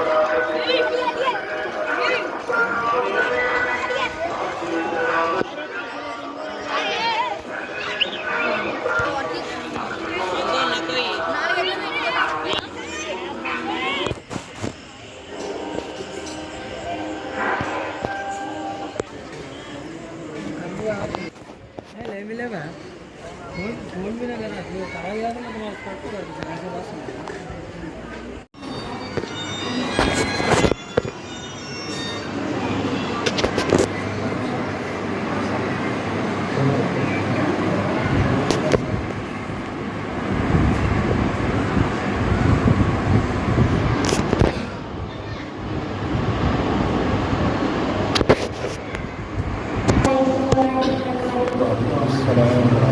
Thank you.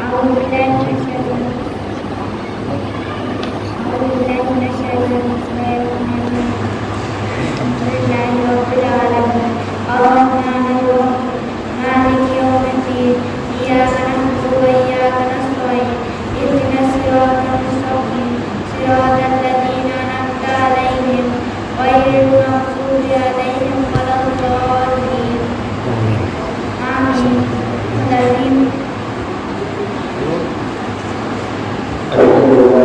أعوذ بالله من الشيطان بسم الله الرحمن الرحيم الحمد لله رب العالمين الرحمن الرحيم مالك يوم الدين إياك نعبد وإياك نستعين اهدنا الصراط المستقيم صراط الذين أنعمت عليهم غير المغضوب عليهم ولا الضالين آمين. ترجمة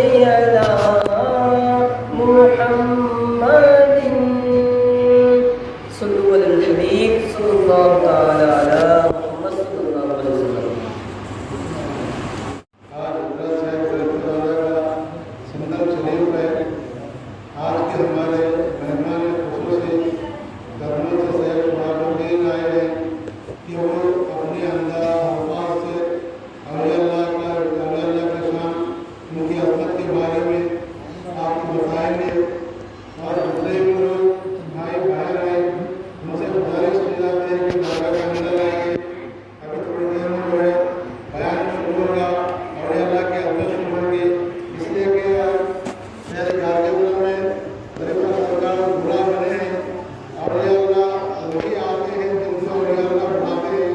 علی محمد صلو علی الحبیب صلی اللہ تعالی علی محمد صلی اللہ علیہ وسلم. آج حضرت صاحب رحمۃ اللہ کا سندر شریف ہے. آج کے ہمارے مہمان خصوصی کرنوں سے صاحب معلومین آئے ہیں کہ وہ اپنے انداز الفاظ سے اولیاء اللہ کا شان ان کی عظمت کے بارے میں آپ کو بتائیں گے. اور دوسرے بھی لوگ بھائی باہر ہیں ان سے گزارش کی جاتی ہے کہ درگاہ کے اندر آئیں گے. ابھی تھوڑی دیر میں جو ہے بیان شروع ہوگا اولیاء اللہ کی عظمت شروع ہوگی. اس لیے کہ میرے کارگردوں میں طریقہ سرکار برا بنے ہیں. اولیاء اللہ وہی آتے ہیں جن سے اولیاء اللہ بڑھاتے ہیں.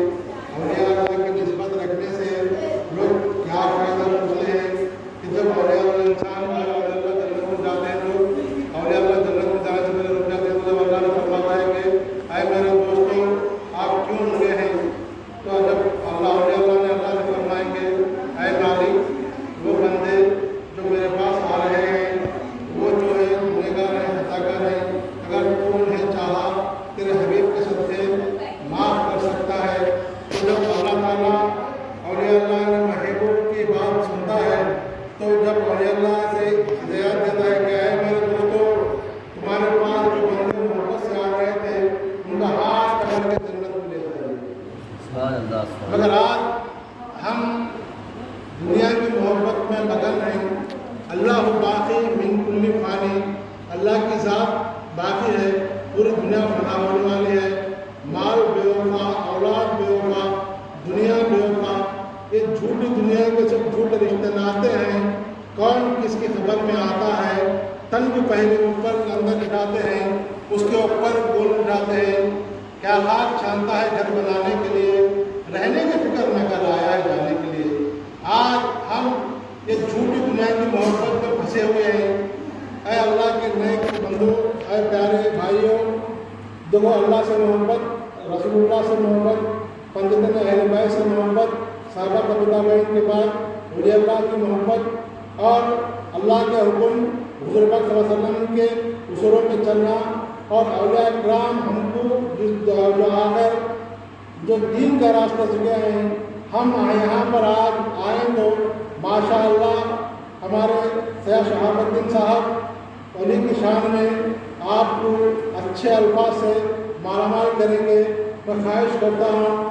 اولیاء اللہ کی نسبت رکھنے سے لوگ کیا فائدہ پوچھتے ہیں کہ جب اولیاء اللہ انسان جنت میں جاتے ہیں تو اولیاء اللہ جنت میں جانے سے پہلے رک جاتے ہیں. تو جب اللہ نے فرماتا ہے کہ اے میرے دوستوں آپ کیوں رکے ہیں, تو جب اولیاء اللہ نے اللہ سے فرمائیں گے اے مالک وہ بندے جو میرے پاس آ رہے ہیں وہ جو ہے گنہگار ہیں, خطاکار ہیں, اگر تو انہیں چاہا تیرے حبیب کے صدقے معاف کر سکتا ہے. تو جب اللہ تعالیٰ اولیاء اللہ نے محبوب کی بات سنتا ہے تو جب اولیاء اللہ سے ہدایت دیتا ہے کہ اے میرے دوستوں تمہارے پاس جو بندے محبت سے آ رہے تھے ان کا ہاتھ پکڑ کے جنت میں لے جائیے. سبحان اللہ. مگر آج ہم دنیا کی محبت میں مگن ہیں. اللہ باقی من کل فانی, اللہ کی ذات باقی ہے, پوری دنیا فنا ہونے والی ہے. مال بے وفا, اولاد بے وفا, دنیا بے وفا, یہ جھوٹی دنیا کے سب جھوٹے رشتے ناتے ہیں. کون کس کی خبر میں آتا ہے, تن بھی پہلے اوپر اندر اٹھاتے ہیں, اس کے اوپر گول اٹھاتے ہیں. کیا خاک چھانتا ہے گھر بنانے کے لیے, رہنے کی فکر نہ کر آیا ہے جانے کے لیے. آج ہم یہ جھوٹی دنیا کی محبت میں پھنسے ہوئے ہیں. اے اللہ کے نیک بندو, اے پیارے بھائیوں, دیکھو اللہ سے محبت, رسول اللہ سے محبت, پنجتن اہل بیت سے محبت, صحابہ تابعین کے بعد اولیاء اللہ کی محبت اور اللہ کے حکم حضور پاک صلی اللہ علیہ وسلم کے اصولوں پہ چلنا اور اولیاء کرام ہم کو جو آ کر جو دین کا راستہ سکھائے ہیں. ہم یہاں پر آج آئیں تو ماشاء اللہ ہمارے سیاح شہاب الدین صاحب انہیں کی شان میں آپ کو اچھے الفاظ سے مالا مال کریں گے. میں خواہش کرتا ہوں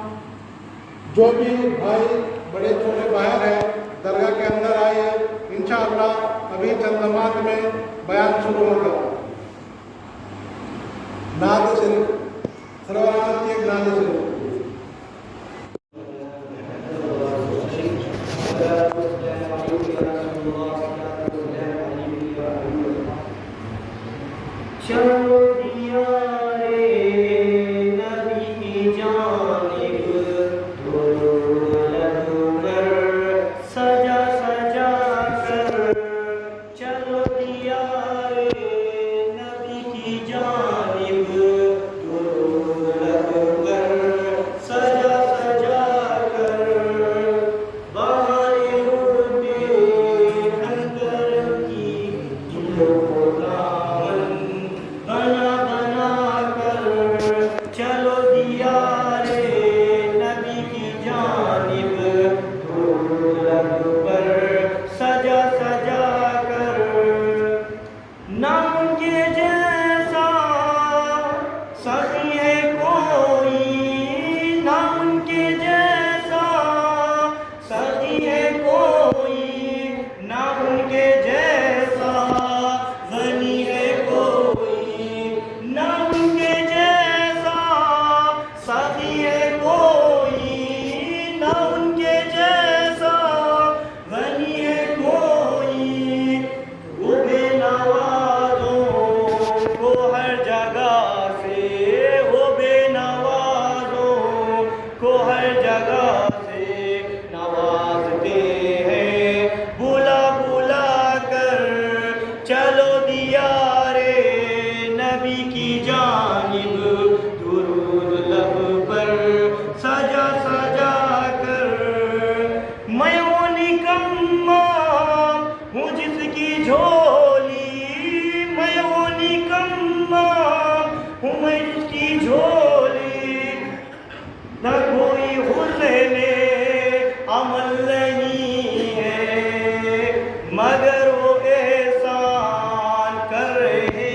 جو بھی بھائی بڑے چھوٹے باہر ہیں درگاہ کے اندر آئیے. انشاءاللہ ابھی چند لمحات میں بیان شروع ہوگا. نعت شریف سرورات کی ایک نعت شریف. چلو دیارے نبی کی جانب دولت کر سجا سجا کر, چلو دیارے نبی کی جانب دولت کر کی جھولی میں وہ نکما ہوں میں جس کی جھولی نہ کوئی حسن عمل نہیں ہے مگر وہ احسان کر رہے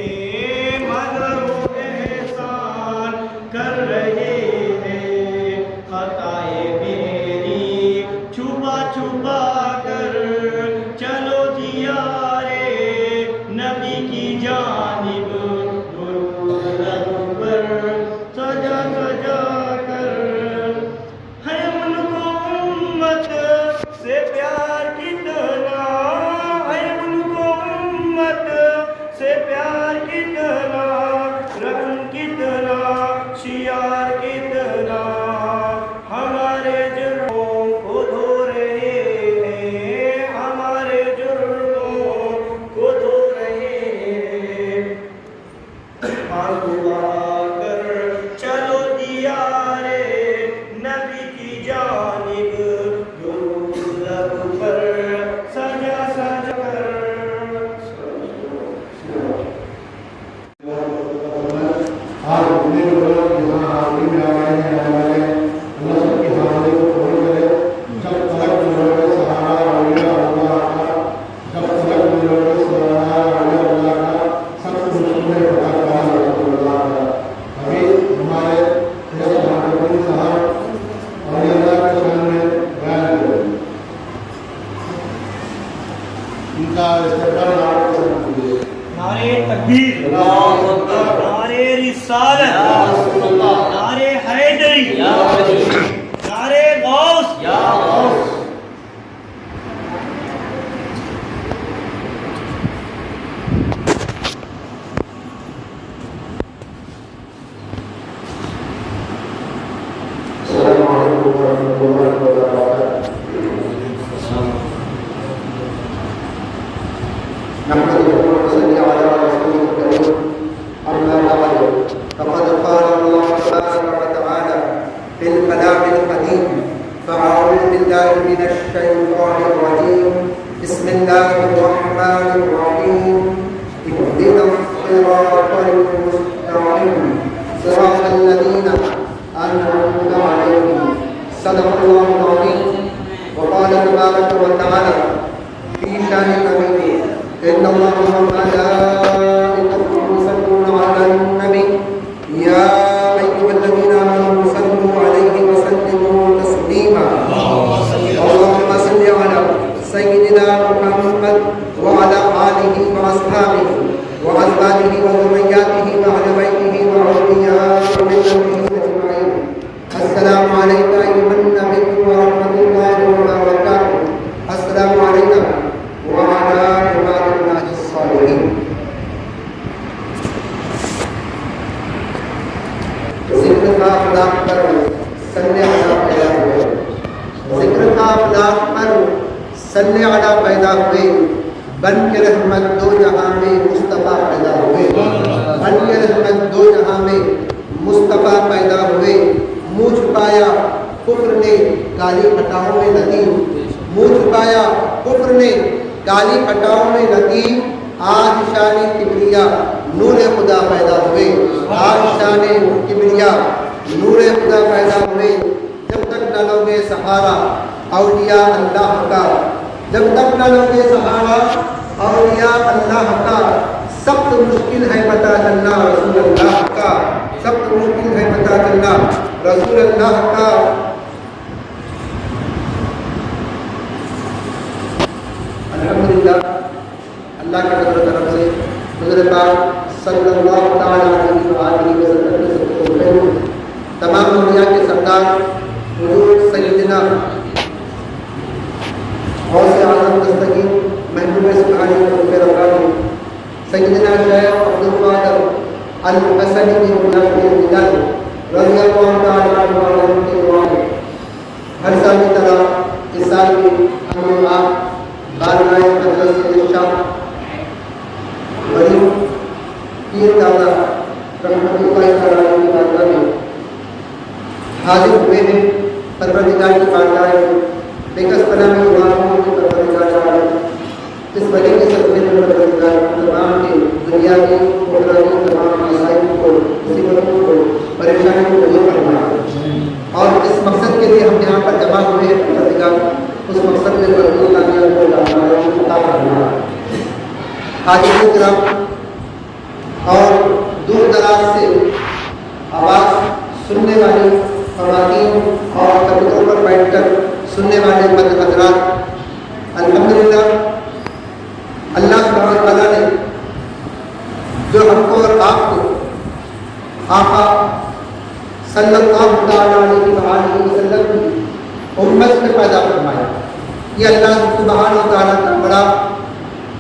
ہیں مگر وہ احسان کر رہے ہیں خطائے میری چھپا چھپا کر چلو دیارے نبی کی جانب درود پر سجا سجا کر ہے ان کو امت سے پیار کتنا ہے ان کو امت سے پیار کتنا رنگ کتنا شیار کتنا ہمارے جرموں کو دھو رہے ہیں ہمارے جرموں کو دھو رہے ہیں آنکھ کر چلو دیارے نبی کی جانب درود لب پر سجا سجا کر آج اتنے لوگ یہاں حاضری میں آئے ہیں ہمارے اللہ سب کی حاضری کو قبول کرے جب تک لوگ سہارا اولیاء اللہ کا جب تک لوگ سہارا اولیاء اللہ کا سب کچھ میں پتا کہا رسول اللہ کا ابھی ہمارے حضرت صاحب اولیاء اللہ کے شان میں بیان کریں ان کا استقبال آپ کو کیجیے نعرے تکبیر نعرے رسالت نعرے حیدری نعرے غوث السلام علیکم ورحمۃ اللہ وبرکاتہ نحمده ونصلي على رسوله الكريم أما بعد فقد قال الله تبارك وتعالى في الكلام القديم فأعوذ بالله من الشيطان الرجيم بسم الله الرحمن الرحيم اهدنا الصراط المستقيم صراط الذين أنعمت عليهم صدق الله العظيم وقال تبارك وتعالى في شأن نبيه إن الله وملائكته يصلون على النبي يا أيها الذين آمنوا صلوا عليه وسلموا تسليما اللهم صل على سيدنا محمد وعلى آله وأصحابه وأزواجه وذرياته وأهل بيته وأولياء ملته أجمعين السلام عليك أيها النبي ورحمة الله وبركاته السلام علينا وعلى عباد الله الصالحين ذکر کا اخلاق پر صلی علی پیدا ہوئے ذکر کا اخلاق پر صلی علی پیدا ہوئے بن کے رحمت دو جہاں میں مصطفیٰ پیدا ہوئے بن کے رحمت دو جہاں میں مصطفیٰ پیدا ہوئے منہ چھپایا کفر نے گالی کھٹاؤں میں ندی منہ چھپایا کفر نے گالی کھٹاؤں میں ندی آج شان کبریا نور خدا پیدا ہوئے آج شان کبریا نور خدا پیدا ہوئے جب تک نہ لوگے سہارا اولیاء اللہ کا جب تک نہ لوگے سہارا اولیاء اللہ کا سخت مشکل ہے پتہ چلنا رسول اللہ کا سخت مشکل ہے پتہ چلنا رسول اللہ کا الحمدللہ اللہ کے فضل و کرم سے حضرت پاک صلی اللہ تعالی علیہ وآلہ وسلم کے صدقے تمام انبیاء کے سردار حضور سیدنا غوث اعظم دستگیر محبوب سبحانی قطب ربانی سیدنا شیخ عبدالقادر المحسنی بن منافع البلاد رضی اللہ تعالی عنہ کے دعائیں ہر سال کی طرح اس سال بھی ہم لوگ آپ بارگاہ مجلس ارشاد ولی پیر دادا رحمۃ اللہ تعالی علیہ کی بارگاہ میں حاضر ہوئے ہیں پروردگار کی بارگاہ میں بے کس پناہ میں دعا ہوں کہ پروردگار تعالی اس وجہ سے تمام کی دنیا کی تمام مسائل کو مصیبتوں کو پریشانیوں کو دور کرنا اور اس مقصد کے لیے ہم یہاں پر جمع ہوئے ہیں اس مقصد میں آج کرام اور دور دراز سے آواز سننے والی خواتین اور کمپیوٹر پر بیٹھ کر سننے والے مد حضرات، الحمدللہ اللہ سبحانہ تعالیٰ نے جو ہم کو اور آپ کو آقا صلی اللہ علیہ وسلم کی امت میں پیدا فرمایا، یہ اللہ سبحانہ تعالیٰ کا بڑا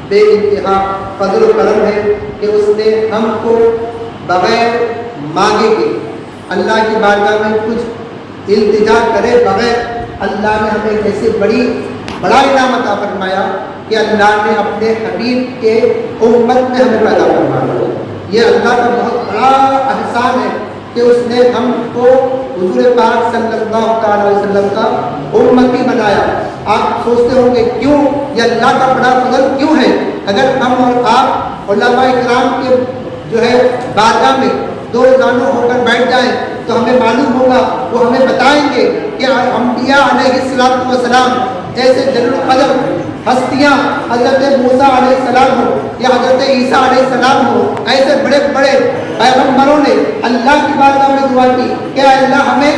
بے انتہا فضل و کرم ہے کہ اس نے ہم کو بغیر مانگے کے اللہ کی بارگاہ میں کچھ التجا کرے بغیر اللہ نے ہمیں ایسی بڑا انعام عطا فرمایا کہ اللہ نے اپنے حبیب کے امت میں ہمیں پیدا فرمایا۔ یہ اللہ کا بہت بڑا احسان ہے کہ اس نے ہم کو حضور پاک صلی اللہ علیہ وسلم کا امتی بنایا۔ آپ سوچتے ہوں گے کیوں یہ اللہ کا بڑا فضل کیوں ہے؟ اگر ہم اور آپ علماء کرام کے جو ہے بارگاہ میں دو زانو ہو کر بیٹھ جائیں تو ہمیں معلوم ہوگا، وہ ہمیں بتائیں گے کہ انبیاء علیہ السلام جیسے جلیل القدر ہستیاں حضرت موسیٰ علیہ السلام ہو یا حضرت عیسیٰ علیہ السلام ہو، ایسے بڑے بڑے پیغمبروں نے اللہ کی بارگاہ میں دعا کی کہ اے اللہ ہمیں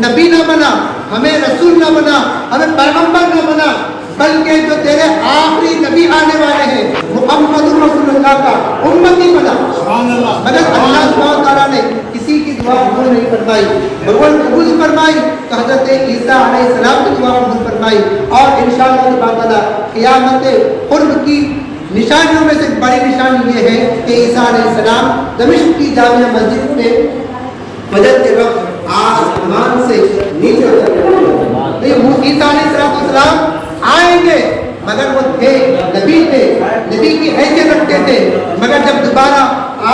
نبی نہ بنا، ہمیں رسول نہ بنا، ہمیں پیغمبر نہ بنا، بلکہ جو تیرے آخری نبی آنے والے ہیں محمد رسول اللہ کا امتی بنا۔ مگر اللہ سبحانہ تعالیٰ نے کسی کی دعا قبول نہیں فرمائی، قبول فرمائی تو حضرت عیسیٰ علیہ السلام کی دعا قبول فرمائی، اور انشاءاللہ تعالیٰ قیامت قرب کی نشانیوں میں سے بڑی نشانی یہ ہے کہ عیسیٰ علیہ السلام دمشق کی جامع مسجد میں فجر کے وقت آسمان سے نیچے اتر گئے۔ عیسیٰ علیہ السلام آئیں گے مگر وہ تھے نبی کی حیثیت رکھتے تھے، مگر جب دوبارہ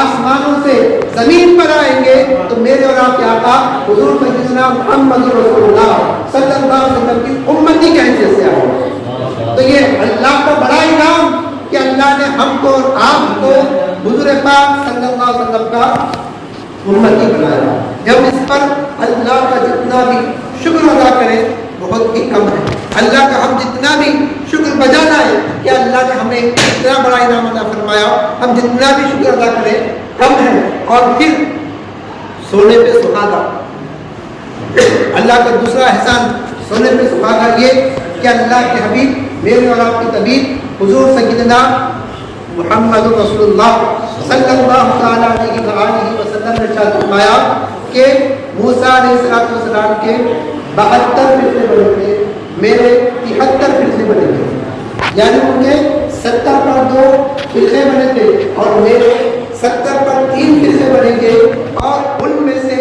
آسمانوں سے زمین پر آئیں گے تو میرے اور آپ کے آقا حضور سیدنا محمد رسول اللہ صلی اللہ علیہ وسلم کی امتی کی حیثیت سے آئے۔ تو یہ اللہ کا بڑا انعام کہ اللہ نے ہم کو اور آپ کو حضور پاک صلی اللہ علیہ وسلم کا امتی بنایا۔ جب اس پر اللہ کا جتنا بھی شکر ادا کریں بہت ہی کم ہے۔ اللہ کا ہم جتنا بھی شکر بجا لائیں کہ اللہ نے ہمیں اتنا بڑا انعام عطا فرمایا، ہم جتنا بھی شکر ادا کریں کم ہے۔ اور پھر سونے پہ سہاگا، اللہ کا دوسرا احسان سونے پہ سہاگا یہ کہ اللہ کے حبیب میرے اور آپ کی طبیب حضور سیدنا محمد رسول اللہ صلی اللہ علیہ وسلم نے ارشاد فرمایا کہ موسیٰ علیہ السلام کے 72 فرقے بنے تھے، میرے 73 فرقے بنے تھے، یعنی ان کے 70 پر 2 فرقے بنے تھے اور میرے 70 پر 3 فرقے بنے گے، اور ان میں سے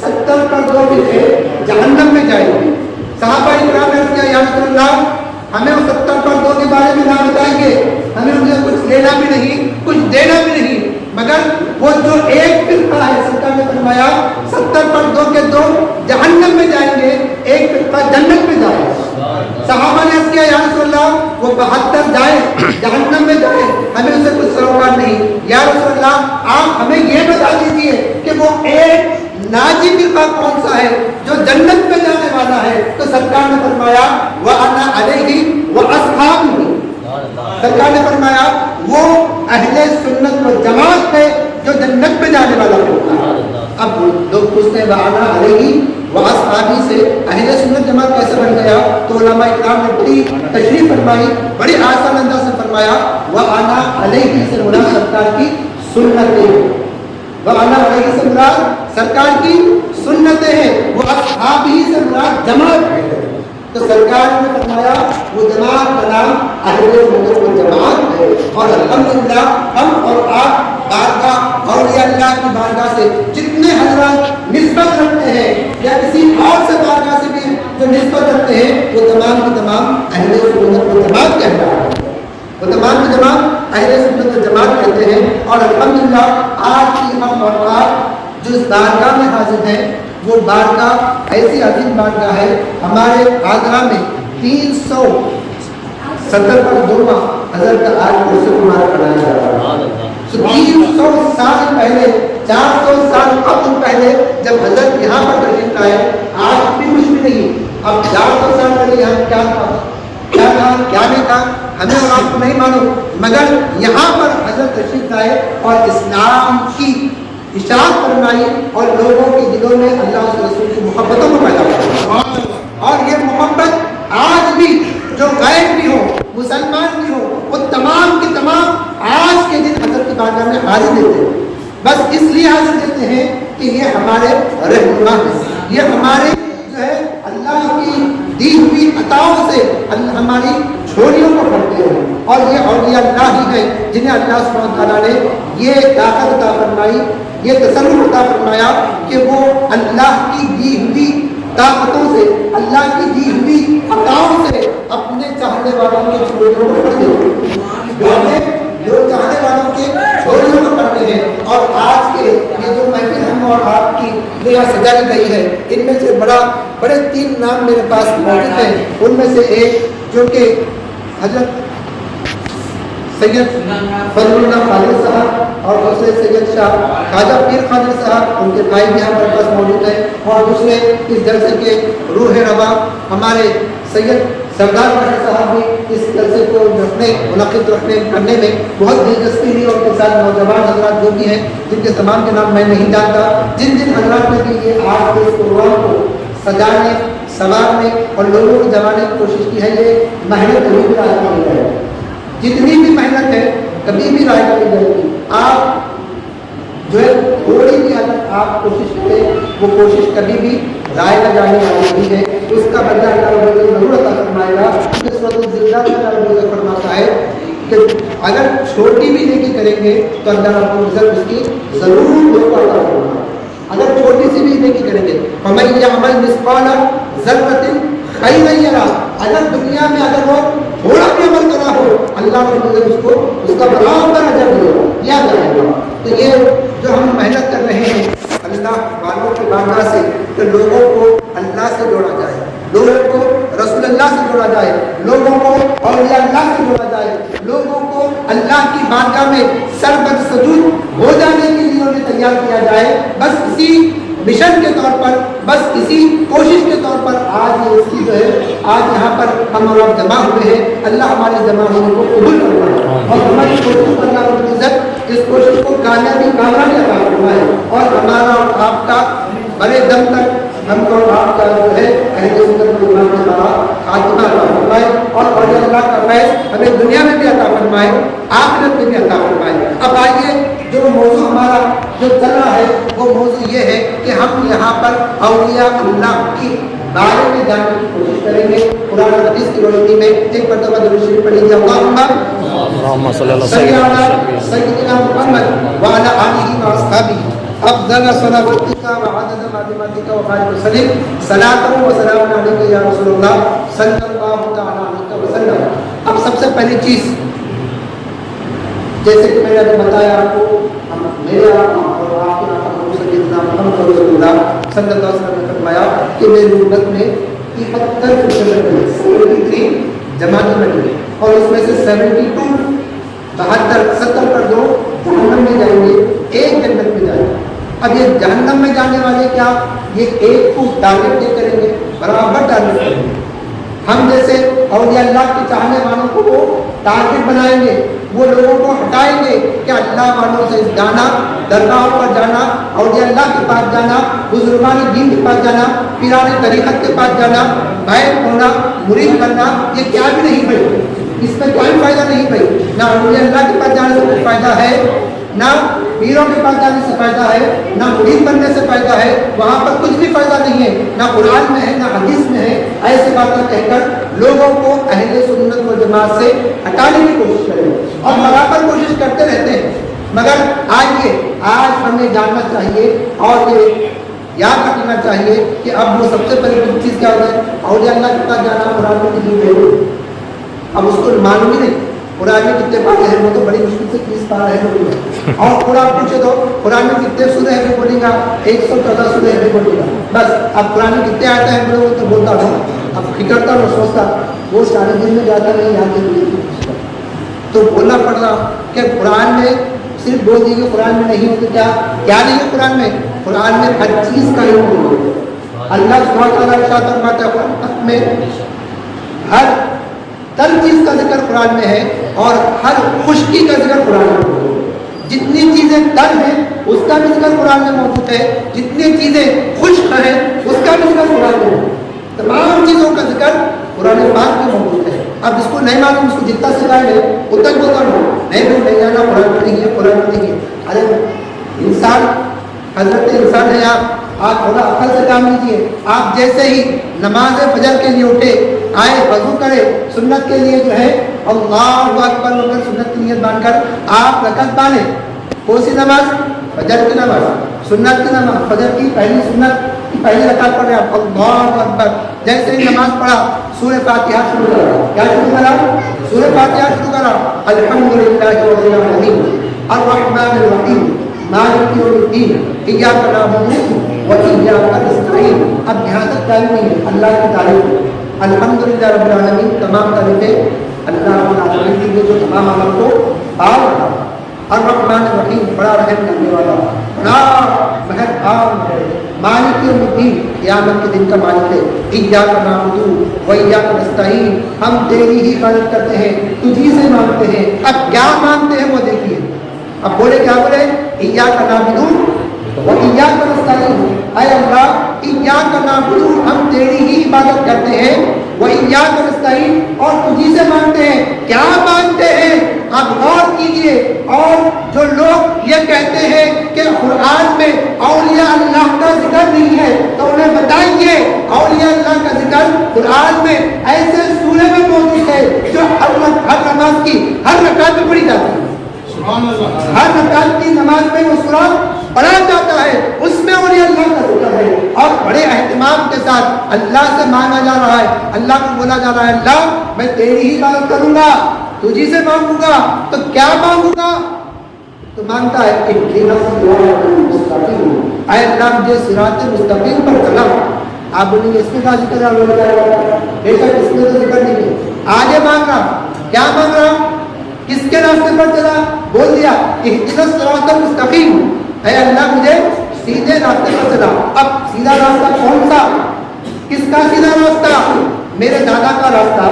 70 پر 2 فرقے جہنم میں جائیں گے۔ صحابہ اکرام نے کہا یا رسول اللہ ہمیں وہ 70 پر 2 کے بارے میں نہ بتائیں گے، ہمیں ان سے کچھ لینا بھی نہیں کچھ دینا بھی نہیں، مگر وہ جو ایک فرقہ ہے سرکار نے فرمایا 70 پر 2 کے 2 جہنم میں جائیں گے، ایک فرقہ جنت میں جائے گا۔ صحابہ نے کہا یا رسول اللہ وہ 72 جائے جہنم میں جائے، ہمیں ان سے کچھ سروکار نہیں، یا رسول اللہ آپ ہمیں یہ بتا دیجئے کہ وہ ایک ناجی فرقہ کون سا ہے جو جنت میں جانے والا ہے؟ تو سرکار نے فرمایا وَأَنَا عَلَيْهِ وَأَصْحَابِهِ، سرکار نے فرمایا وہ اہل سنت و جماعت ہے جو جنت میں جانے والا ہوتا ہے۔ اب لوگ پوچھتے ہیں وَأَنَا عَلَيْهِ وَأَصْحَابِهِ سے اہل سنت جماعت کیسے بن گیا؟ تو علماء اکرام نے بڑی تشریح فرمائی، بڑی آسان انداز سے فرمایا وَأَنَا عَلَيْهِ سے مراد سرکار کی سنتیں، وَأَنَا عَلَيْهِ سے مراد سرکار کی سنتیں ہیں، وہ اصحاب ہی سے مراد جماعت ہے۔ تو سرکار نے فرمایا وہ جماعت کا نام اہل سنت و جماعت ہے، اور الحمدللہ ہم اور آپ بارگاہ اولیاء اللہ کی بارگاہ سے جتنے حضرات نسبت رکھتے ہیں یا کسی اور سے بارگاہ سے بھی جو نسبت رکھتے ہیں وہ تمام کی تمام اہل سنت و جماعت کہتا ہے، وہ تمام کی تمام اہل سنت و جماعت کہتے ہیں۔ اور الحمدللہ آج کی ہم اور آپ جو اس بارگاہ میں حاضر ہیں وہ بارگاہ ایسی عظیم بارگاہ ہے، ہمارے آگرہ میں 370 پر 2 حضرت کا آج کرسی تمہارا پڑھایا جا رہا ہے. تو 300 سال پہلے 400 سال قبل پہلے جب حضرت یہاں پر تشریف لائے, آج بھی کچھ بھی نہیں, اب 400 سال پہلے یہاں کیا تھا, کیا تھا کیا نہیں تھا, ہمیں اور آپ کو نہیں معلوم, مگر یہاں پر حضرت تشریف لائے اور اسلام کی اشاعت فرمائی اور لوگوں کے دلوں میں اللہ کے رسول کی محبتوں کو پیدا کیا. اور یہ محبت آج بھی جو غیر بھی ہو, مسلمان بھی ہو, وہ تمام کے تمام آج کے دن حضرت کی بارگاہ میں حاضر دیتے ہیں. بس اس لیے حاضر دیتے ہیں کہ یہ ہمارے رہنما ہیں, یہ ہمارے جو ہے اللہ کی دی ہوئی عطاؤں سے ہماری جھولیوں کو پڑھتے ہیں. اور یہ اولیاء اللہ ہی ہیں جنہیں اللہ سبحانہ تعالیٰ نے یہ طاقت عطا فرمائی, یہ تصرف عطا فرمایا کہ وہ اللہ کی دی ہوئی طاقتوں سے, اللہ کی دی ہوئی عطاؤں سے اپنے چاہنے والوں کے جھولیوں کو پڑھتے ہیں, جو چاہنے والوں کے جھولیوں کو پڑھتے ہیں. اور آج کے یہ جو محفل ہم اور آپ کی نیا سجائی گئی ہے, ان میں سے بڑے 3 نام میرے پاس موجود ہیں. ان میں سے ایک جو کہ حضرت سید فضل اللہ خالد صاحب اور دوسرے سید شاہ خواجہ پیر خالد صاحب, ان کے بھائی بھی یہاں پر پاس موجود ہیں. اور دوسرے اس جلسے کے روح روا ہمارے سید سردار باشا صاحب بھی اس جلسے کو منعقد کرنے میں بہت دلچسپی لی, اور ان کے ساتھ نوجوان حضرات جو بھی ہیں جن کے تمام کے نام میں نہیں جانتا, جن حضرات نے بھی یہ آج کے اس پروگرام کو سجانے سنوارنے اور لوگوں کو جمانے کی کوشش کی ہے, یہ محنت کبھی بھی رائے نہیں جائے گی. جتنی بھی محنت ہے کبھی بھی رائے نہیں جائے گی. آپ جو ہے تھوڑی بھی اگر آپ کوشش کریں, وہ کوشش کبھی بھی رائے نہ جانے والی نہیں ہے. اس کا بدلہ اللہ ضرور عطا فرمائے گا. سورۃ الزلزال میں اللہ فرماتا ہے کہ اگر چھوٹی بھی نیکی کریں گے تو اللہ رب العزت اس کی ضرور اس کو عطا فرمائے گا. اگر چھوٹی سی بھی نیکی کریں گے, فَمَن يَعْمَلْ مِثْقَالَ ذَرَّةٍ خَيْرًا يَرَهُ, اگر دنیا میں اگر وہ تھوڑا بھی عمل کرنا ہو, اللہ رب العزت اس کو اس کا برابر اجر دیا جائے گا. تو یہ جو ہم محنت کر رہے ہیں اللہ والوں کی بارگاہ سے, کہ لوگوں کو اللہ سے جوڑا جائے, لوگوں کو رسول اللہ سے جوڑا جائے, لوگوں کو اولیاء اللہ سے جوڑا جائے, لوگوں کو اللہ کی بارگاہ میں سربت سجود ہو جانے کے لیے انہیں تیار کیا جائے. بس اسی مشن کے طور پر, بس اسی کوشش کے طور پر آج یہ اس کی جو ہے آج یہاں پر ہم اور آپ جمع ہوئے ہیں. اللہ ہمارے جمع ہونے کو قبول فرمائے اور ہماری کوشش پر اللہ رب العزت اس کوشش کو کامیابی عطا فرمائے, اور ہمارا اور آپ کا بڑے دم تک ہم کو آپ کا جو ہے اہل سنت کو ماننے والا خاتمہ عطا فرمائے, اور اولیاء اللہ کا فیض ہمیں دنیا میں بھی عطا فرمائے, آخرت میں بھی عطا فرمائے. اب آئیے جو موضوع ہمارا جو چل رہا ہے وہ موضوع یہ ہے کہ ہم یہاں پر اولیاء اللہ کی بارے میں جاننے کی کوشش کریں گے. قرآن اور حدیث کی روشنی میں ایک مرتبہ درود شریف پڑھیں گے. اللہم صلی علی سیدنا محمد وعلی آلہ واصحابہ افضل صلواتک وعدد معلوماتک وبارک وسلم صلاۃ و سلام علیک یا رسول اللہ صلی اللہ تعالی علیہ وسلم. اب سب سے پہلی چیز, جیسے کہ میں نے ابھی بتایا آپ کو, میرے اور آپ کے نام سیدنا محمد رسول اللہ صلی اللہ علیہ وسلم نے فرمایا کہ میری امت میں 73 جماعتیں بنی, اور اس میں سے 72 70 پر دو جہنم میں جائیں گے, ایک جنت میں جائیں گے. اب یہ جہنم میں جانے والے کیا, یہ ایک کو ٹارگیٹ نہیں کریں گے, برابر ٹارگیٹ کریں گے. ہم جیسے اولیاء اللہ کے چاہنے والوں کو وہ ٹارگیٹ بنائیں گے, وہ لوگوں کو ہٹائیں گے کہ اللہ والوں سے جانا, درگاہوں پر جانا, اولیاء اللہ کے پاس جانا, بزرگان دین کے پاس جانا, پیران طریقت کے پاس جانا, بیعت ہونا, مرید کرنا, یہ کیا بھی نہیں بھائی, اس میں کوئی فائدہ نہیں بھائی. نہ اولیاء اللہ کے پاس جانے سے کوئی فائدہ ہے, نہ پیروں کے پاس جانے سے فائدہ ہے, نہ مرید بننے سے فائدہ ہے. وہاں پر کچھ بھی فائدہ نہیں ہے, نہ قرآن میں ہے نہ حدیث میں ہے. ایسی باتیں کہہ کر لوگوں کو اہل سنت و جماعت سے ہٹانے کی کوشش کریں, اور برابر کوشش کرتے رہتے ہیں. مگر آئیے آج ہمیں جاننا چاہیے اور یہ یاد رکھنا چاہیے کہ اب وہ سب سے پہلی چیز کیا ہوتا ہے, اولیاء اللہ کے پاس جانا قرآن میں نہیں ہے. اب اس کو معلوم ہی نہیں قرآن میں کتنے پارے ہیں, وہ تو بڑی مشکل سے 30 پارے ہیں, اور قرآن پوچھے تو قرآن میں کتنے سورے ہیں بولے گا 114 سورے ہیں بولے گا. بس اب قرآن میں کتنے آتے ہیں بولے تو بولتا ہوں, اب فکرتا ہوں, سوچتا وہ سارے دن میں جاتا نہیں, یاد نہیں. تو بولنا پڑ رہا کہ قرآن میں صرف بول دیے کہ قرآن میں نہیں ہو تو کیا نہیں ہے قرآن میں؟ قرآن میں ہر چیز کا علم ہے. اللہ سبحانہ وتعالیٰ ارشاد فرماتا ہے قرآن میں ہر تر چیز کا ذکر قرآن میں ہے اور ہر خشکی کا ذکر قرآن میں ہے. جتنی چیزیں تر ہیں اس کا بھی ذکر قرآن میں موجود ہے, جتنی چیزیں خشک ہیں اس کا بھی ذکر قرآن میں ہے. تمام چیزوں کا ذکر قرآن پاک میں موجود ہے. اب اس کو نہیں معلوم, اس کو جتنا سکھائے گے اتنا بولتا ہوں نہیں بول نہیں جانا قرآن میں نہیں ہے, قرآن میں نہیں ہے. ارے انسان حضرت انسان ہے, آپ تھوڑا عقل سے کام لیجیے. آپ جیسے ہی نماز فجر کے لیے اٹھے, آئے, وضو کرے, سنت کے لیے جو ہے اللہ اکبر ہو کر سنت کی نیت باندھ کر آپ رکعت باندھے. کون سی نماز؟ فجر کی نماز, سنت کی نماز, فجر کی پہلی سنت کی پہلی رکعت پڑھے آپ اللہ اکبر. جیسے ہی نماز پڑھا سورہ فاتحہ شروع کرا. کیا شروع کرا؟ سورہ فاتحہ شروع کرا. الحمدللہ رب العالمین الرحمن الرحیم مالک یوم الدین ایاک نعبد و ایاک نستعین. اب یہاں تک تعریف نہیں ہے, اللہ کی تعریف. الحمدللہ رب العالمین, تمام تعریفیں اللہ رب العالمین کی جو تمام عمل کو پال رہا. الرحمن الرحیم, بڑا رحم کرنے والا, بڑا مہربان ہے. مالک یوم الدین, قیامت کے دن کا مالک ہے. ایاک نعبد و ایاک نستعین, ہم تیری ہی عبادت کرتے ہیں, تجھی سے مانگتے ہیں. اب کیا مانگتے ہیں وہ دیکھیے. اب بولے کیا بولے؟ ایاک نعبد و ایاک نستعین. اے اللہ ایاک نعبد, ہم تیری ہی عبادت کرتے ہیں, و ایاک نستعین, اور تجھی سے مانگتے ہیں. کیا مانگتے ہیں؟ آپ غور کیجئے. اور جو لوگ یہ کہتے ہیں کہ قرآن میں اولیاء اللہ کا ذکر نہیں ہے, تو انہیں بتائیے اولیاء اللہ کا ذکر قرآن میں ایسے سورے میں موجود ہے جو ہر نماز کی ہر رکعت میں پڑھی جاتی ہے. ہر رکعت کی نماز میں وہ سورہ پڑھا جاتا ہے, اس میں اولیاء اللہ کا ذکر ہے. اور بڑے اہتمام کے ساتھ اللہ سے مانگا جا رہا ہے, اللہ کو بولا جا رہا ہے اللہ میں تیری ہی عبادت کروں گا, تجھی سے مانگوں گا. تو کیا مانگوں گا؟ تو مانگتا ہے اہدنا الصراط المستقیم, اے اللہ مجھے صراط مستقیم پر چلا. آپ بولیں گے اس میں کیا ذکر ہے؟ بے شک اس میں تو ذکر نہیں ہے. آگے مانگ رہا, کیا مانگ رہا؟ کس کے راستے پر چلا؟ بول دیا اہدنا الصراط المستقیم, اے اللہ مجھے سیدھے راستے پر چلا. اب سیدھا راستہ کون سا؟ کس کا سیدھا راستہ؟ میرے دادا کا راستہ,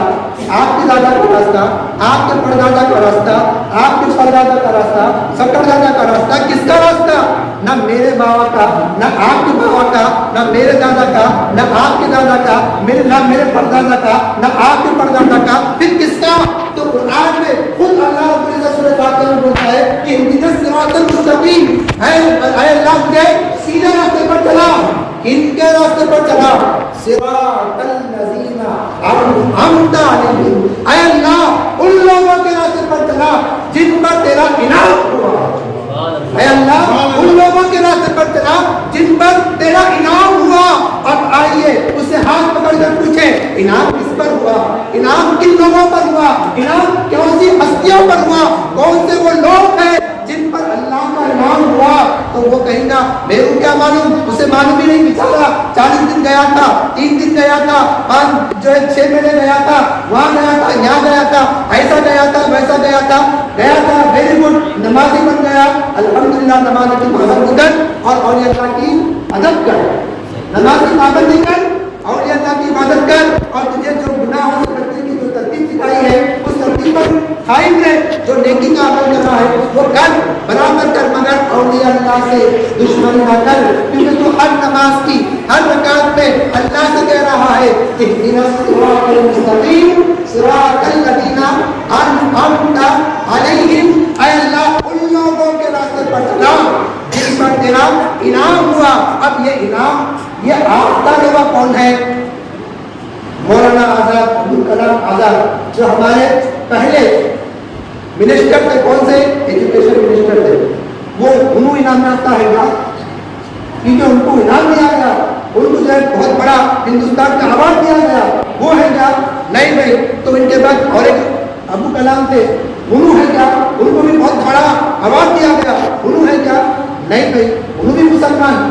آپ کے دادا کا راستہ, آپ کے پردادا کا راستہ, آپ کے پردادا کا راستہ, سکر دادا کا راستہ. کس کا راستہ؟ نہ میرے بابا کا, نہ آپ کے بابا کا, نہ میرے دادا کا, نہ آپ کے دادا کا, نہ میرے پردادا کا, نہ آپ کے پردادا کا. پھر کس کا؟ تو قرآن میں خود اللہ رب العزت سورہ فاتحہ میں بولتا ہے کہ اہدنا الصراط المستقیم, اے اللہ مجھے سیدھے راستے پر چلا. ان کے راستے پر چلا, صراط الذین انعمت علیہم, اے اللہ ان لوگوں کے راستے پر چلا جن پر تیرا انعام ہوا. اے اللہ ان لوگوں کے راستے پر چلا جن پر تیرا انعام ہوا. اب آئیے اس سے ہاتھ پکڑ کر پوچھیں انعام کس پر ہوا, انعام کن لوگوں پر ہوا, انعام کون سی ہستیوں پر ہوا, کون سے وہ لوگ ہیں جن پر اللہ کا انعام ہوا. تو وہ کہیں گا میرے کو کیا معلوم, اسے معلوم ہی نہیں. بیچارہ 40 دن گیا تھا, 3 دن گیا تھا, 6 مہینے گیا تھا, وہاں گیا تھا, یہاں گیا تھا, ایسا گیا تھا, ویسا گیا تھا, ویری گڈ, نمازی بن گیا, الحمدللہ. نماز کی پابندی کر اور اولیاء اللہ کی ادب کر, نماز کی پابندی کر, اولیاء اللہ کی عبادت کر, اور تجھے جو گناہوں سے بچنے کی جو ترتیب سکھائی ہے اس ترتیب پر قائم رہ. جو نیکی کا عمل کر رہا ہے وہ کر, برابر کر, مگر اولیاء اللہ سے دشمنی نہ کر, کیونکہ تو ہر نماز کی ہر رکعت میں اللہ سے کہہ رہا ہے اہدنا الصراط المستقیم صراط الذین انعمت علیہم, اے اللہ ان لوگوں کے راستے پر چلا جن پر تیرا انعام ہوا. اب یہ انعام, یہ آپ کا لیوا کون ہے؟ مولانا آزاد, ابوالکلام آزاد, جو ہمارے پہلے منسٹر تھے. کون سے؟ ایجوکیشن منسٹر تھے. وہ انہوں انعام یافتہ ہے گا کیونکہ ان کو انعام دیا گیا, ان کو جو ہے بہت بڑا ہندوستان کا ایوارڈ دیا گیا, وہ ہے کیا؟ نہیں بھائی. تو ان کے بعد اور ایک ابو کلام تھے, انہوں ہے کیا؟ ان کو بھی بہت بڑا ایوارڈ دیا گیا, انہوں ہے کیا؟ نہیں بھائی. انہوں بھی مسلمان,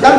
10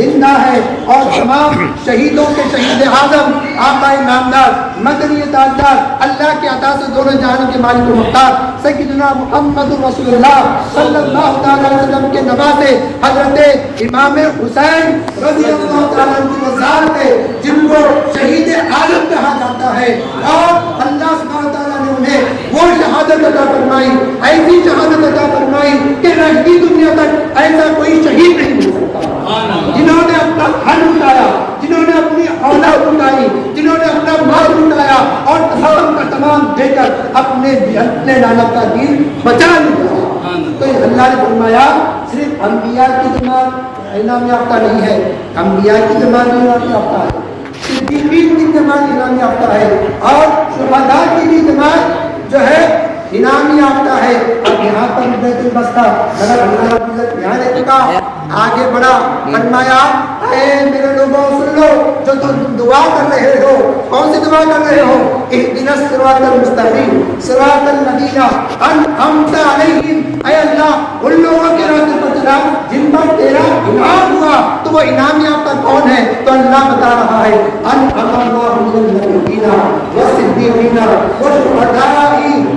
زندہ ہے اور تمام شہیدوں کے شہید اعظم آقا نامدار مدنی تاجدار اللہ کے عطا سے دونوں جہان کے مالک و مختار سیدنا محمد رسول اللہ صلی اللہ تعالی علیہ وسلم کے نواسے حضرت امام حسین رضی اللہ تعالیٰ عنہ کی وزارت ہے جن کو شہید عالم کہا جاتا ہے اور اللہ سبحانہ تعالیٰ نے انہیں وہ شہادت عطا فرمائی ایسی شہادت عطا فرمائی کہ رہتی دنیا تک ایسا کوئی شہید نہیں ہو سکتا جنہوں نے اپنا گھر اٹھایا جنہوں نے اپنی اولاد اٹھائی جنہوں نے اپنا مال اٹھایا اور تمام کا تمام دے کر اپنے نانا کا دین بچا لیا تو اللہ نے فرمایا صرف انبیاء کی جماعت انعام یافتہ نہیں ہے انبیاء کی جماعت انعام یافتہ ہے صدیقین کی جماعت انعام یافتہ ہے اور شہداء کی بھی جماعت جو ہے انعام یافتہ ہے اب یہاں پر بیت البستہ مگر اللہ رب العزت یہاں نے چکا آگے بڑھا فرمایا اے میرے لوگوں سن لو جو تم دعا کر رہے ہو کون سی دعا کر رہے ہو اهدنا الصراط المستقیم صراط الذین انعمت علیہم اے اللہ ان لوگوں کے راستے پر چلا جن پر تیرا انعام ہوا تو وہ انعام یافتہ کون ہے تو اللہ بتا رہا ہے انعم اللہ بالنبیین والصدیقین والشہداء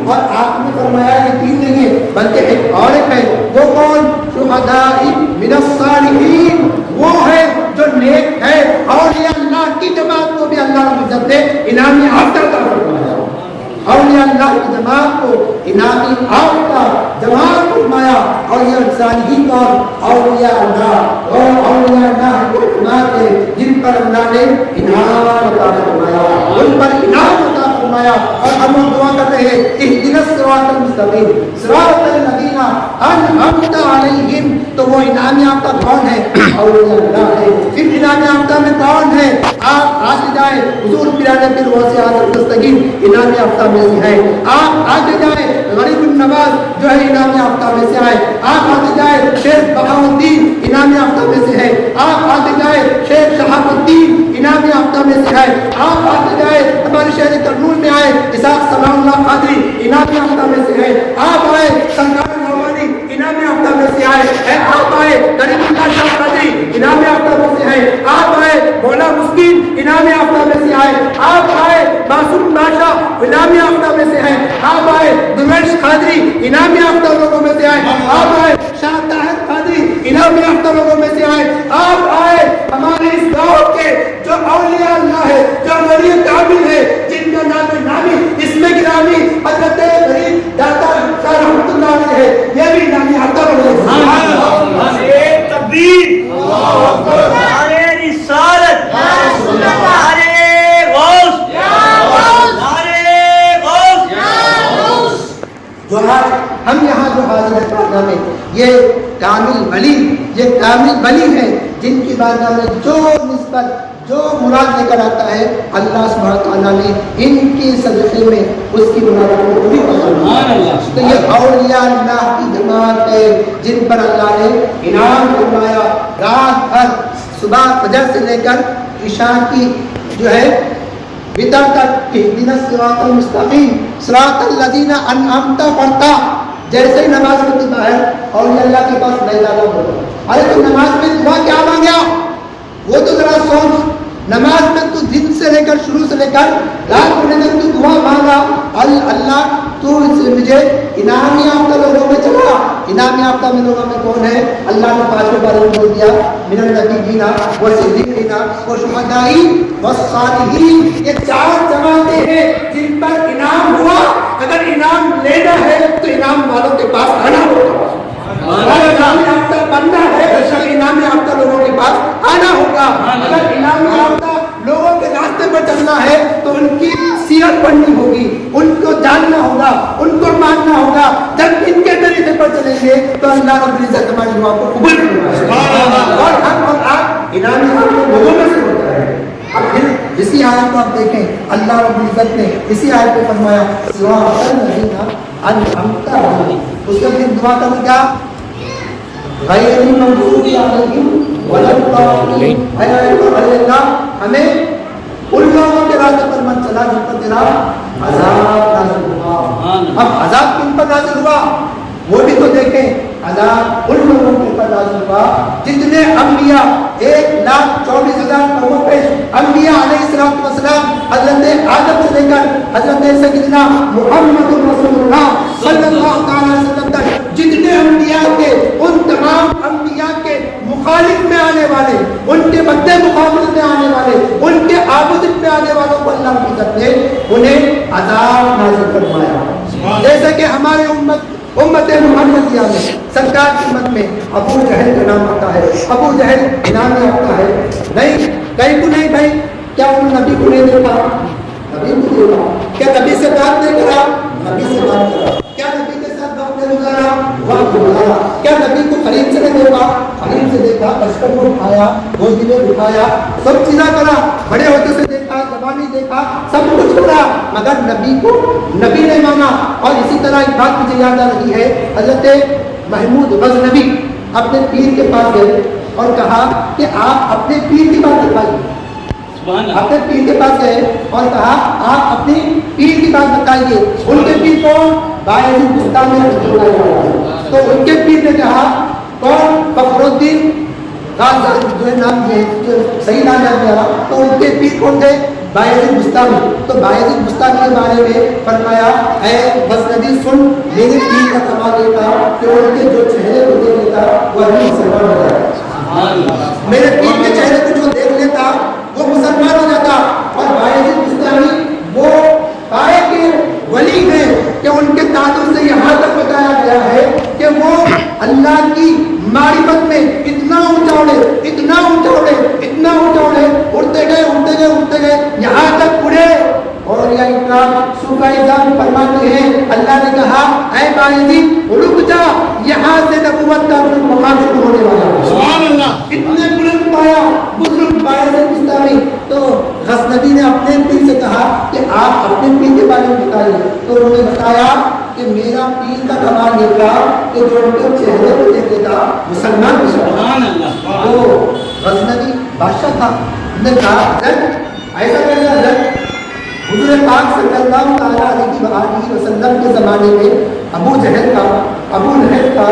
اور آپ نے فرمایا یہ تین نہیں ہے بلکہ ایک اور ہے وہ کون شہداء من الصالحین وہ ہے جو نیک ہے اور یہ اللہ کی جماعت کو بھی اللہ رب العزت نے انعام یافتہ عطا فرمایا اولیاء اللہ کی جماعت کو انعام یافتہ جماعت فرمایا اور یہ صالحین اور اولیاء اللہ کی جماعت ہے جن پر اللہ نے انعام عطا فرمایا ان پر انعام عطا فرمایا اور ہم دعا کر رہے ہیں اهدنا الصراط المستقیم صراط الذین انعمت علیہم تو وہ انعام یافتہ کون ہے اولیاء اللہ ہے پھر انعام یافتہ میں کون ہے آپ آگے جائیں حضور پیرانے پھر واسع حضرت دستگیر انعام یافتہ میں سے ہے آپ آگے جائیں غریب النواز جو ہے انعام یافتہ میں سے آئے آپ آگے جائیں شیخ بہاؤالدین انعام یافتہ میں سے ہے آپ آگے جائیں شیخ شہاب الدین انعام یافتہ میں سے ہے آپ آگے جائیں ہمارے شہر کرنول میں آئے اسحاق سلام اللہ قادری انعام یافتہ میں سے ہے آپ آئے سرکار نعمانی انعام یافتہ میں سے آئے آپ آئے غریب اللہ شاہ قادری انعام یافتہ میں سے ہے آپ آئے مولا مسکین انعام یافتہ میں سے آئے آپ آئے معصوم بادشاہ انعام یافتہ میں سے ہے آپ آئے درویش قادری انعام یافتہ لوگوں میں سے آئے آپ آئے شاہ طاہر قادری انعام یافتہ لوگوں میں سے آئے آپ آئے ہمارے اس گاؤں کے جو اولیاء اللہ ہے جو ولی کامل ہے جن کا نام نامی اس میں گرامی حضرت غریب داتا شاہ رحمت اللہ علیہ ہے یہ بھی نامی یافتہ لوگ نعرہ تکبیر نعرہ رسالت نعرہ غوث نعرہ غوث جو ہم یہاں جو حاضر ہے بارگاہ میں یہ کامل ولی ہے جن کی بارگاہ میں جو نسبت جو مراد لے کر آتا ہے اللہ سبحانہ تعالیٰ نے ان کی صدقے میں اس کی مراد کو پوری فرمایا تو یہ اولیاء اللہ کی جماعت ہے جن پر اللہ نے انعام فرمایا رات بھر صبح فجر سے لے کر عشاء کی جو ہے وطر تک اهدنا الصراط المستقیم صراط الذین انعمت پڑھتا جیسے ہی نماز پڑھتی باہر اولیاء اللہ کے پاس نہیں جانا بولا ارے تو نماز میں دعا کیا مانگا وہ تو ذرا سوچ نماز میں تو دن سے لے کر شروع سے لے کر رات ہونے تک تو دعا مانگا اللہ تو مجھے انعام یافتہ لوگوں میں چلا انعام یافتہ میں لوگوں میں کون ہے اللہ نے پانچ کے بارے میں بول دیا من النبیین والصدیقین والشہداء والصالحین یہ چار جماعتیں ہیں جن پر انعام ہوا اگر انعام لینا ہے تو انعام والوں کے پاس آنا ہوگا اگر انعام یافتہ بننا ہے تو انعام یافتہ لوگوں کے پاس آنا ہوگا اگر انعام یافتہ لوگوں کے راستے پر چلنا ہے تو ان کی سیرت پڑھنی ہوگی ان کو جاننا ہوگا ان کو ماننا ہوگا جب ان کے طریقے پر چلیں گے تو اللہ رب العزت ہماری دعا کو قبول کرے اور ہم اور آپ انعام یافتہ لوگوں میں سے ہوتا ہے اب پھر اسی آیت کو آپ دیکھیں اللہ رب العزت نے اسی آیت کو فرمایا صراط الذین انعمت علیہم اس کے پھر دعا کرنا کیا غیر المغضوب علیہم ولا الضالین اے اللہ ہمیں ان لوگوں کے راستے پر مت چلا جن پر تیرا عذاب نازل ہوا اب عذاب کن پر نازل ہوا وہ بھی تو دیکھیں عذاب ان لوگوں کے اوپر نازل ہوا جتنے انبیاء 1,24,000 لوگوں پہ انبیاء علیہ السلام حضرت آدم سے لے کر حضرت سیدنا محمد رسول اللہ صلی اللہ علیہ وسلم تک جتنے انبیاء کے ان تمام انبیاء کے مخالف میں آنے والے ان کے بدے مقابل میں آنے والے ان کے اپوزٹ میں آنے والوں کو اللہ کی عزت نے انہیں عذاب نازل فرمایا. جیسے کہ ہمارے امت محمدیہ میں سرکار کی امت میں ابو جہل کا نام آتا ہے. ابو جہل نام آتا ہے نہیں کہیں کو نہیں بھائی. کیا انہوں نبی کو نہیں دیکھا؟ نبی کو دیکھا. کیا نبی سے بات نہیں کرا؟ نبی سے بات کرا. کیا نبی کے ساتھ وقت نہیں گزارا؟ وقت گزارا. کیا نبی کو قریب سے نہیں دیکھا؟ قریب سے دیکھا. بچپن کو اٹھایا, گودی میں اٹھایا, سب چیزیں کرا. بڑے ہوتے سے دیکھا, جوانی دیکھا, سب کچھ کرا, مگر نبی کو نبی نے مانا. اور اسی طرح ایک بات مجھے یاد آ رہی ہے, حضرت محمود غزنوی اپنے پیر کے پاس گئے اور کہا کہ آپ اپنے پیر کی بات بتائیے. اپنے پیر کے پاس گئے اور کہا آپ اپنی پیر کی بات بتائیے. ان کے پیر کون؟ بایزید بستامی رحمۃ اللہ علیہ. تو ان کے پیر نے کہا کون؟ فخر الدین جو ہے نام ہے, جو صحیح نام ہے میرا. تو ان کے پیر کون تھے؟ بایزید بستامی. تو بایزید بستامی کے بارے میں فرمایا اے غزنوی سن, میرے پیر کا کمال یہ تھا کہ ان کے جو چہرے کو دیکھ لیتا وہ ابھی مسلمان ہو جاتا. میرے پیر کے چہرے کو جو دیکھ لیتا وہ مسلمان ہو جاتا. اور بایزید بستامی وہ پائے کے ولی ہیں کہ ان کے تعلق سے یہاں تک بتایا گیا ہے کہ وہ اللہ کی معرفت میں اتنا اونچا اڑے, اتنا اونچا اڑے, اتنا اونچا اڑے, اڑتے گئے اڑتے گئے اڑتے گئے یہاں تک اڑے. اور یہ اکرام صوفیان فرماتے ہیں اللہ نے کہا اے بایزید رک جا, یہاں سے نبوت کا مقام شروع ہونے والا ہے. سبحان اللہ. اتنے بلند پایا بزرگ بایزید بستامی. تو غزنوی نے اپنے پیر سے کہا کہ آپ اپنے پیر کے بارے میں بتائیے. تو انہوں نے بتایا کہ میرا پیر کا کمال یہ تھا کہ جو ان کے چہرے کو دیکھ لیتا مسلمان. سبحان اللہ. وہ غزنوی بادشاہ تھا. نے کہا ایسا کیسا ہے؟ حضور پاک صلی اللہ تعالیٰ علیہ وسلم کے زمانے میں ابو جہل تھا, ابو لہب تھا,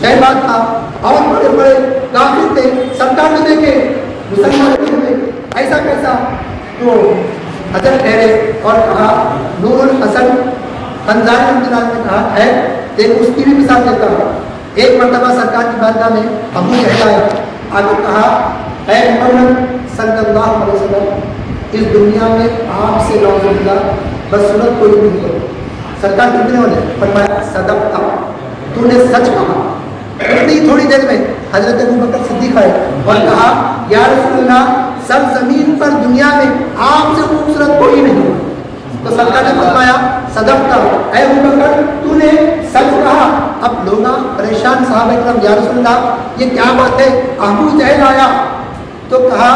شیبہ تھا اور بڑے بڑے کافر تھے. سرکار نے دیکھے مسلمان ہوئے, ایسا کیسا؟ تو حضرت ٹھہرے اور کہا نور الحسن خنزاری امتنان نے کہا ہے دیکھ اس کی بھی مثال دیتا ہوں. ایک مرتبہ سرکار کی بارگاہ میں ابو جہل آیا, آگے کہا اے محمد صلی اللہ علیہ وسلم اس دنیا میں آپ سے نعوذ باللہ بدسورت کوئی نہیں ہے. سرکار کتنے والے؟ فرمایا صدقت, تو نے سچ کہا. اتنی تھوڑی دیر میں حضرت ابوبکر صدیق آئے اور کہا یا رسول اللہ سب زمین پر دنیا میں آپ سے خوبصورت کوئی نہیں. تو سرکار نے فرمایا صدقت اے ابوبکر تو نے سچ کہا. اب لوگ پریشان صحابہ کرام یا رسول اللہ یہ کیا بات ہے؟ ابو جہل آیا تو کہا,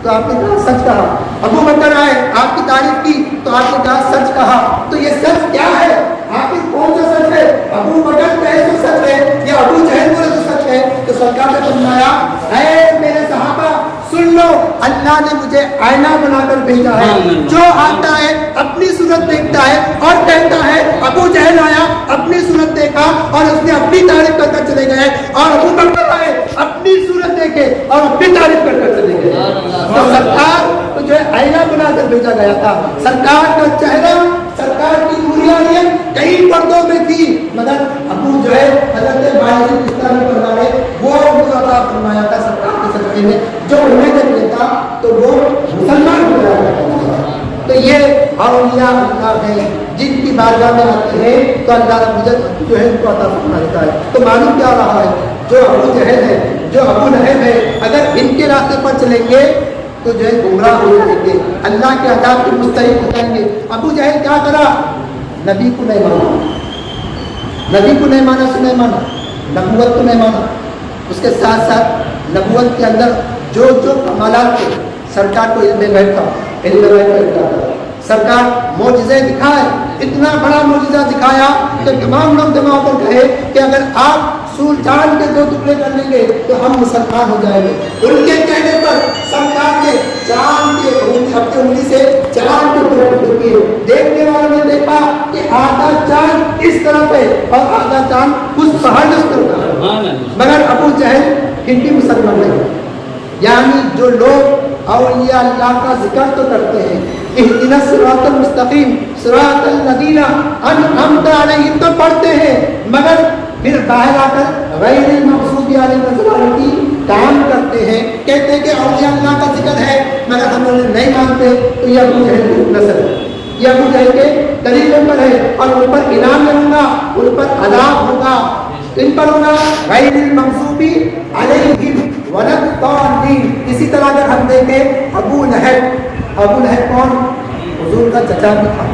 تو آپ نے کہا سچ کہا. ابو بکر آئے آپ کی تعریف کی تو آپ نے کہا سچ کہا. تو یہ سچ کیا ہے؟ آخر کون سا سچ ہے؟ ابو بکر کہے تو سچ ہے یا ابو جہل بولے تو سچ ہے؟ تو سرکار نے فرمایا اے میرے صحابہ سن لو, اللہ نے مجھے آئینہ بنا کر بھیجا ہے. جو آتا ہے اپنی صورت دیکھتا ہے اور کہتا ہے. ابو جہل آیا اپنی صورت دیکھا اور اس نے اپنی تعریف کر کر چلے گئے, اور ابو بکر آئے اپنی صورت دیکھے اور اپنی تعریف کر کر چلے گئے. تو سرکار کو جو ہے آئینہ بنا کر بھیجا گیا تھا. سرکار کا چہرہ, سرکار کی نورانیت کئی پردوں میں تھی, مگر ابو جو ہے حضرت بایزید بستامی فرمانے وہ عطا فرمایا تھا سرکار کے صدقے میں, جو انہیں جب لیتا تو وہ مسلمان ہو جاتا. تو یہ اولیاء اللہ ہیں جن کی بارگاہ میں آتے ہیں تو اللہ رب العزت جو ہے ان کو عطا فرما دیتا ہے. تو معلوم کیا رہا ہے, جو ابو جہل ہے, جو ابو لہب ہے, اگر ان کے راستے پر چلیں گے تو جو ہے گمراہ ہو جائیں گے, اللہ کے عذاب کے مستحق ہو جائیں گے. ابو جہل کیا کرا؟ نبی کو نہیں مانا, نبی کو نہیں مانا, سے نہیں مانا, نبوت کو نہیں مانا. اس کے ساتھ ساتھ نبوت کے اندر جو جو کمالات تھے سرکار کو علم غیب تھا, علم غیب کا اقرار تھا. سرکار معجزے دکھائے, اتنا بڑا معجزہ دکھایا کہ تمام لوگ جمع پر کہے کہ اگر آپ سول چاند کے 2 ٹکڑے کر لیں گے تو ہم مسلمان ہو جائیں گے. ان کے کہنے پر سرکار نے چاند کے اپنی انگلی سے چاند کے ٹکڑے کیے. دیکھنے والوں نے دیکھا کہ آدھا چاند اس طرف ہے اور آدھا چاند اس پہاڑ اس طرف ہے. مگر ابو جہل ہندی مسلمان نہیں. یعنی جو لوگ اولیاء اللہ کا ذکر تو کرتے ہیں اہدنا الصراط المستقیم صراط الذین انعمت علیہم تو پڑھتے ہیں, مگر پھر باہر آ کر غیر المغضوب علیہم کی کام کرتے ہیں, کہتے ہیں کہ اولیاء اللہ کا ذکر ہے مگر ہم انہیں نہیں مانتے, تو یہ ابو جہل کی نسل ہے, یہ ابو جہل کے طریقوں پر ہے اور ان پر انعام میں ہوگا, ان پر عذاب ہوگا, ان پر ہوگا غیر المغضوب علیہم ولا الضالین. اسی طرح اگر ہم دیکھیں ابو لہب کون؟ حضور کا چچا بھی تھا,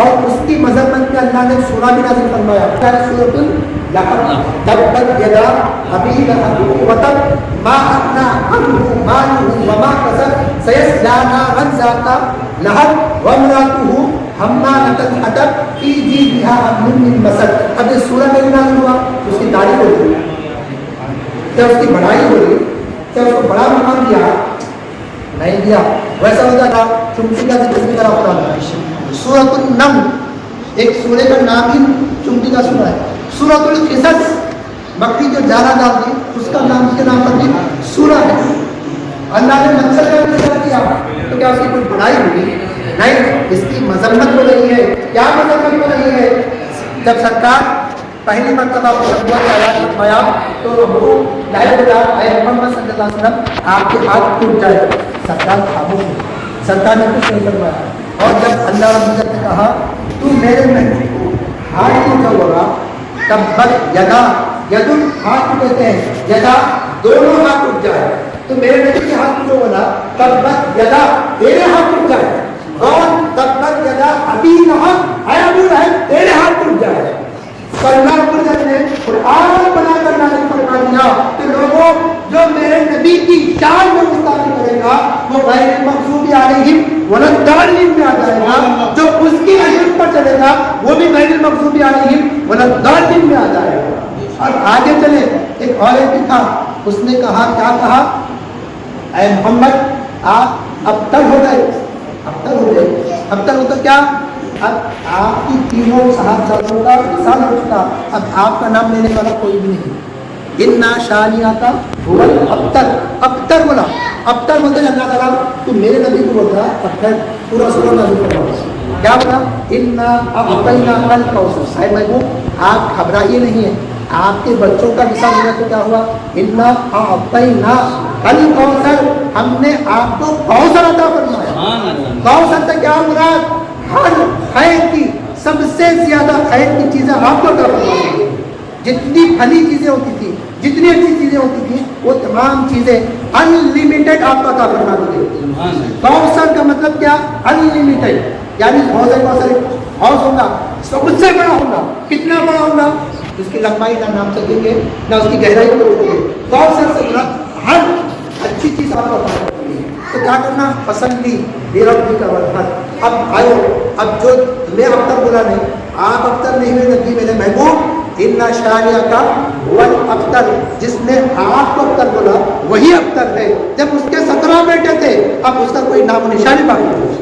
اور اس کی مذمت میں اللہ نے سورہ بھی نازل فرمایا, سورۃ اللہب, تبت یدا ابی لہب وتب ما اغنی عنہ مالہ وما کسب سیصلی نارا ذات لہب وامرأتہ حمالۃ الحطب فی جیدہا حبل من مسد. اب یہ سورہ میں نازل ہوا, اس کی تعریف ہو رہی ہے, کیا اس کی بڑائی ہو رہی, کیا اس کو بڑا مقام دیا؟ نہیں دیا. ویسا ہوتا تھا چمٹی کا ذکر بھی کرا ہوتا تھا. سورۃ النمل ایک سورے کا نام ہی چمٹی کا سورہ ہے. سورۃ القصص بکری جو جالا ڈالتی اس کا نام کے نام پر بھی سورہ ہے. اللہ نے مچھر کا بھی ذکر کیا, تو کیا اس کی کوئی بڑائی ہوگی؟ نہیں, اس کی مذمت ہو رہی ہے. کیا مذمت ہو رہی ہے؟ جب سرکار پہلی مرتبہ نبوت کا اعلان فرمایا تو ابو لہب نے اے محمد صلی اللہ علیہ وسلم آپ کے ہاتھ ٹوٹ جائے. سرکار خاموش ہے, سرکار نے کچھ نہیں فرمایا. اور جب اللہ رب العزت نے کہا تو میرے محبوب کو ہاتھ ٹوٹا ہوگا, تب بد یدا, ید ہاتھ کو کہتے ہیں, یدا دونوں ہاتھ ٹوٹ جائے, تو میرے نبی کے ہاتھ ٹوٹا ہوگا تب بد یدا تیرے ہاتھ ٹوٹ جائے, اور تب بد یدا ابی لہب اے ابو لہب تیرے ہاتھ ٹوٹ جائے. اللہ رب العزت نے قرآن بنا کر نازل فرما دیا کہ لوگوں جو میرے نبی کی شان میں گستاخی کرے گا وہ غیر المغضوب علیہم ولا الضالین میں آ جائے گا, جو اس کی اشرف پر چلے گا وہ بھی غیر المغضوب علیہم ولا الضالین میں آ جائے گا. اور آگے چلے ایک اور بھی تھا, اس نے کہا, کیا کہا, اے محمد آپ ابتر ہو گئے. ابتر ہو گئے, ابتر ہو تو کیا, اب آپ کی تینوں صحابہ کا مثال ہو چکا, اب آپ کا نام لینے والا کوئی بھی نہیں. اِنَّا شَانِئَكَ هُوَ الْأَبْتَرُ. ابتر بولا, ابتر بولتے اللہ تعالیٰ تو میرے نبی کو بولتا ہے ابتر, پورا سورہ نازل فرمایا. کیا بولا, اِنَّا أَعْطَيْنَاكَ الْكَوْثَرَ. اے محبوب آپ گھبرائیے نہیں ہیں, آپ کے بچوں کا مثال ہوا تو کیا ہوا, اِنَّا أَعْطَيْنَاكَ الْكَوْثَرَ, ہم نے آپ کو کوثر عطا فرمایا. کوثر سے کیا مراد, ہر خیر کی سب سے زیادہ خیر کی چیزیں آپ کو عطا فرمائی گئی. جتنی پھلی چیزیں ہوتی تھی, جتنی اچھی چیزیں ہوتی تھیں, وہ تمام چیزیں ان لمیٹڈ آپ کو عطا فرما دی گئی. کوثر کا مطلب کیا, ان لمیٹڈ, یعنی کوثر ہاؤس ہوگا سب سے بڑا ہوگا. کتنا بڑا ہوگا, اس کی لمبائی نہ نام سکیں گے نہ اس کی گہرائی کو ہوتی ہے. کوثر سے ہر اچھی چیز آپ کو عطا کرتی ہے. تو کیا کرنا, پسند لی ربی کا ورحمت. اب آئو, اب جو میں ابتر بولا نہیں, آپ ابتر نہیں ہوئے نبی میرے محبوب. اِنَّا شَانِئَكَ هُوَ الْأَبْتَرُ, جس نے آپ کو ابتر بولا وہی ابتر ہے. جب اس کے 17 بیٹے تھے, اب اس کا کوئی نام و نشانی باقی نہیں.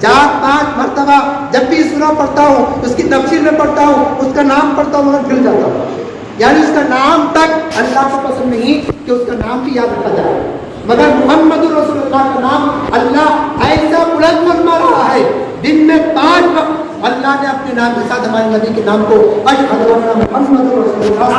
4-5 مرتبہ جب بھی سورہ پڑھتا ہوں, اس کی تفسیر میں پڑھتا ہوں, اس کا نام پڑھتا ہوں, میں بھول جاتا ہوں. یعنی اس کا نام تک اللہ کو پسند نہیں کہ اس کا نام بھی یاد رکھا جائے, مگر محمد رسول اللہ کا نام اللہ ایسا بلند فرما رہا ہے. دن میں 5 وقت اللہ نے اپنے نام کے ساتھ ہمارے نبی کے نام کو اشہد ان محمد رسول اللہ.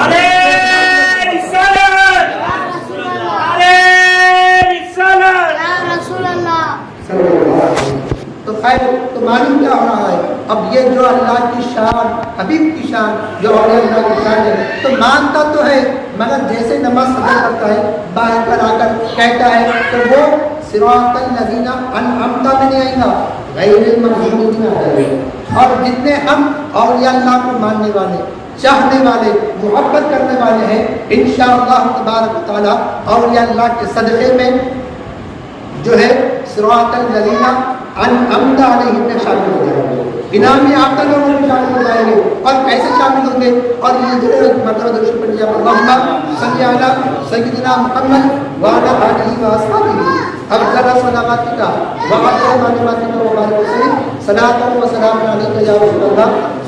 تو خیر, تو معلوم کیا ہو رہا ہے, اب یہ جو اللہ کی شان, حبیب کی شان, جو اللہ کی شان ہے, تو مانتا تو ہے مگر جیسے نماز ادا کرتا ہے باہر پر آ کر کہتا ہے تو وہ صراط الذین انعمت میں نہیں آئے گا, غیر المغضوب میں آ جائے گا. اور جتنے ہم اولیاء اللہ کو ماننے والے, چاہنے والے, محبت کرنے والے ہیں, انشاءاللہ تبارک و تعالی اولیاء اللہ کے صدقے میں جو ہے صراط الذین انعمت علیہم میں شامل ہو جائیں گے. انعامی آفتا لوگوں میں شامل ہو جائیں گے. اور کیسے شامل ہوں گے, اور یہ جو ہے مرتبہ درود پڑھ لیا, اللہم صلی علی سیدنا محمد وعلی آلہ واصحابہ افضل صلواتک وافضل معلوماتک وبارک وسلم. صلاۃ و سلام علیک یا رسول اللہ.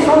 100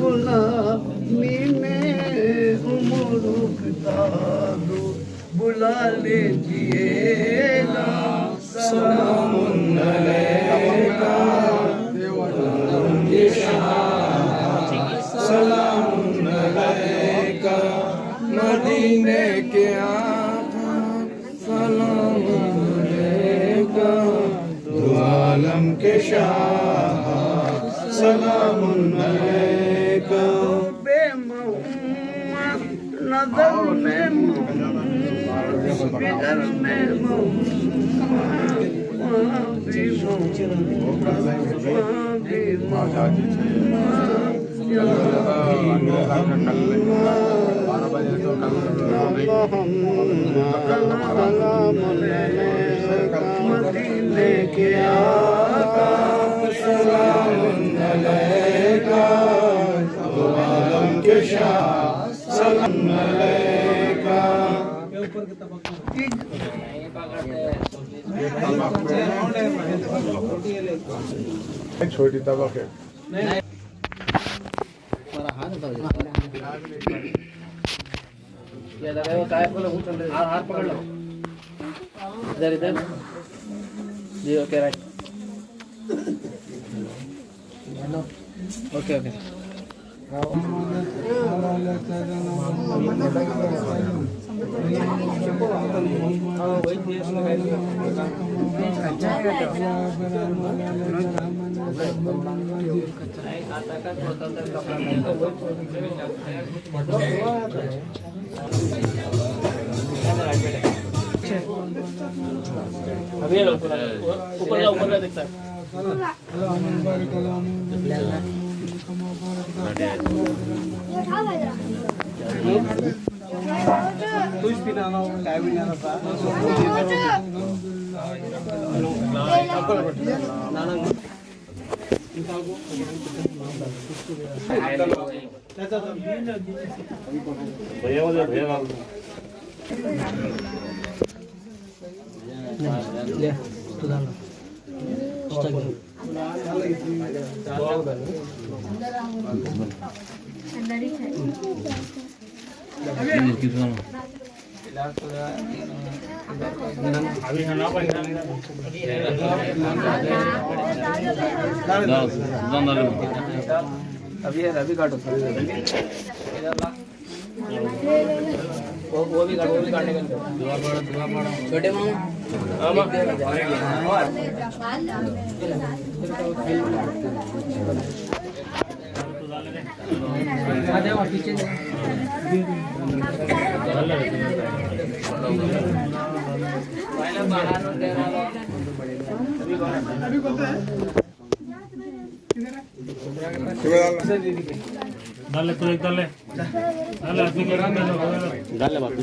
غلامی میں عمر اکتا دو بلا لیجیے نا سلام علیکہ سلام علیکہ مدینے کے آقا سلام علیکہ دو عالم کے شاہ سلام علیکہ بے محمد نظر میں محمد فکر میں محمد وہاں بھی محمد وہاں بھی محمد مدینے کے آقا سلام علیکہ دو عالم کے شاہ سلام علیکہ چھوٹی طبق ہے ہاتھ پکڑ لو ادھر ادھر جی اوکے رائٹ اوکے اوکے ابھی اوپر دیکھتا ابھی کاٹو وہ بھی کاٹنے کا چھوٹے پیچھے dale tú dale dale así que dale va tú